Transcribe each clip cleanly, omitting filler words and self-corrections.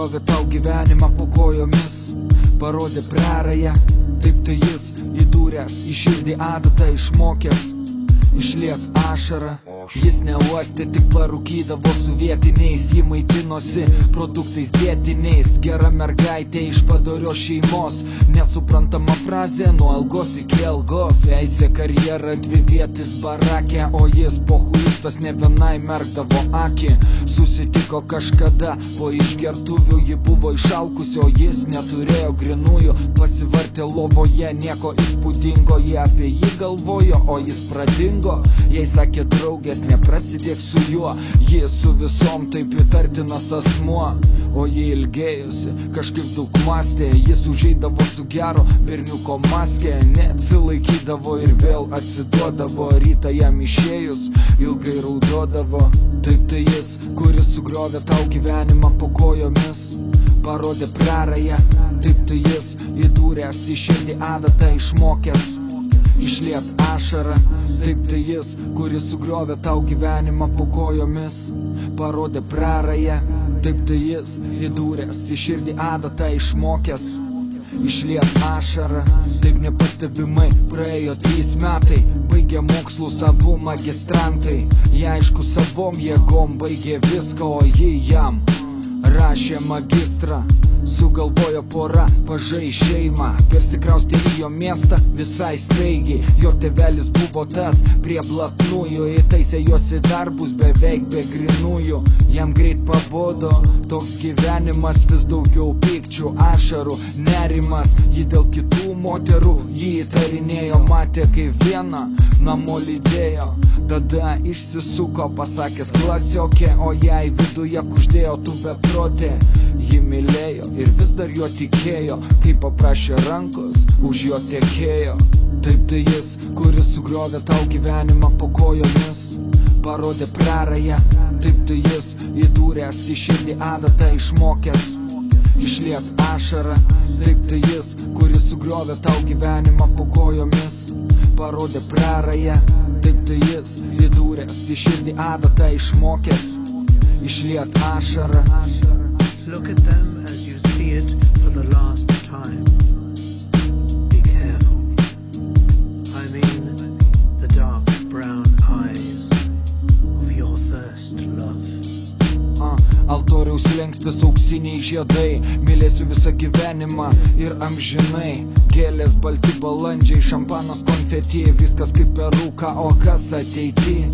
sugriovė tau gyvenimą po kojomis, parodė prarają, taip tai jis įdūręs į širdį adatą išmokęs išliet ašarą. Jis neuostė, tik parūkydavo su vietiniais, jį maitinosi produktais dietiniais. Gera mergaitė iš padorios šeimos, nesuprantama frazė nuo algos iki algos. Veisė karjerą dvivietis barake, o jis pochuistas ne vienai merkdavo akį. Susitiko kažkada po išgertuvių, ji buvo išalkusi, o jis neturėjo grinųjų. Pasivartė lovoje, nieko įspūdingo, jie apie jį galvojo, o jis pradingo. Jei sakė draugės, neprasidėk su juo, ji su visom taip įtartinas asmuo. O jie ilgėjusi, kažkaip daug mąstė, jis užeidavo su gero berniuko maskė, neatsilaikydavo ir vėl atsiduodavo. Rytą jam išėjus ilgai raudodavo. Taip tai jis, kuris sugriovė tau gyvenimą po kojomis, parodė prarają. Taip tai jis įdūręs į širdį adatą išmokęs išliet ašarą. Taip tai jis, kuris sugriovė tau gyvenimą po kojomis, parodė prarają. Taip tai jis įdūręs į širdį adatą išmokęs išliet ašarą. Taip nepastebimai praėjo 3 metai, baigė mokslus abu magistrantai. Jie aišku savom jėgom baigė viską, o ji jam rašė magistrą. Sugalvojo pora pažai šeimą, persikraustė į jo miestą visai staigiai. Jo tėvelis buvo tas prie blatnųjų, įtaisė juos į darbus beveik be grinųjų. Jam greit pabodo toks gyvenimas, vis daugiau pykčių, ašarų, nerimas. Ji dėl kitų moterų jį įtarinėjo, matė kaip vieną namo lydėjo. Tada išsisuko, pasakęs klasiokė, o jai viduje kuždėjo tu beprotė. Ji mylėjo ir vis dar jo tikėjo, kai paprašė rankos, už jo tekėjo. Taip tai jis, kuris sugriovė tau gyvenimą po kojomis, parodė prarają. Taip tai jis įdūręs į širdį adatą išmokęs išliet ašarą. Taip tai jis, kuris sugriovė tau gyvenimą po kojomis, parodė prarają. Taip tai jis įdūręs į širdį adatą išmokęs išliet ašarą. Look at them as you see it for the last time. Be careful. I mean, the dark brown eyes of your first love. Altoriaus slenkstis auksiniai žiedai, mylėsiu visą gyvenimą ir amžinai. Gėlės, balti balandžiai, šampanas, konfeti, viskas kaip per rūką, o kas ateity?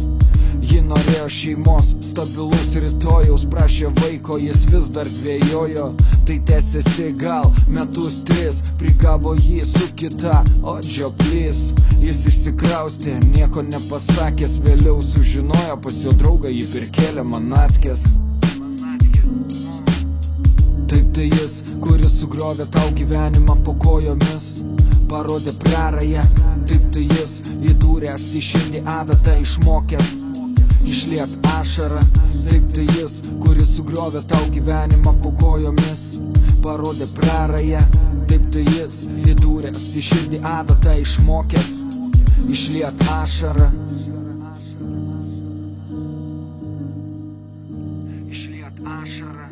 Ji norėjo šeimos, stabilus rytojaus, prašė vaiko, jis vis dar dvejojo. Tai tęsėsi gal metus 3, prigavo jį su kita, o džioplys. Jis išsikraustė, nieko nepasakęs, vėliau sužinojo, pas jo draugą jį pirkėlė manatkės. Taip tai jis, kuris sugriovė tau gyvenimą po kojomis, parodė prarają. Taip tai jis įdūręs į širdį adatą išmokęs išliet ašarą. Taip tai jis, kuris sugriovė tau gyvenimą po kojomis, parodė prarają. Taip tai jis įdūręs į širdį adatą išmokęs išliet ašarą. Išliet ašarą.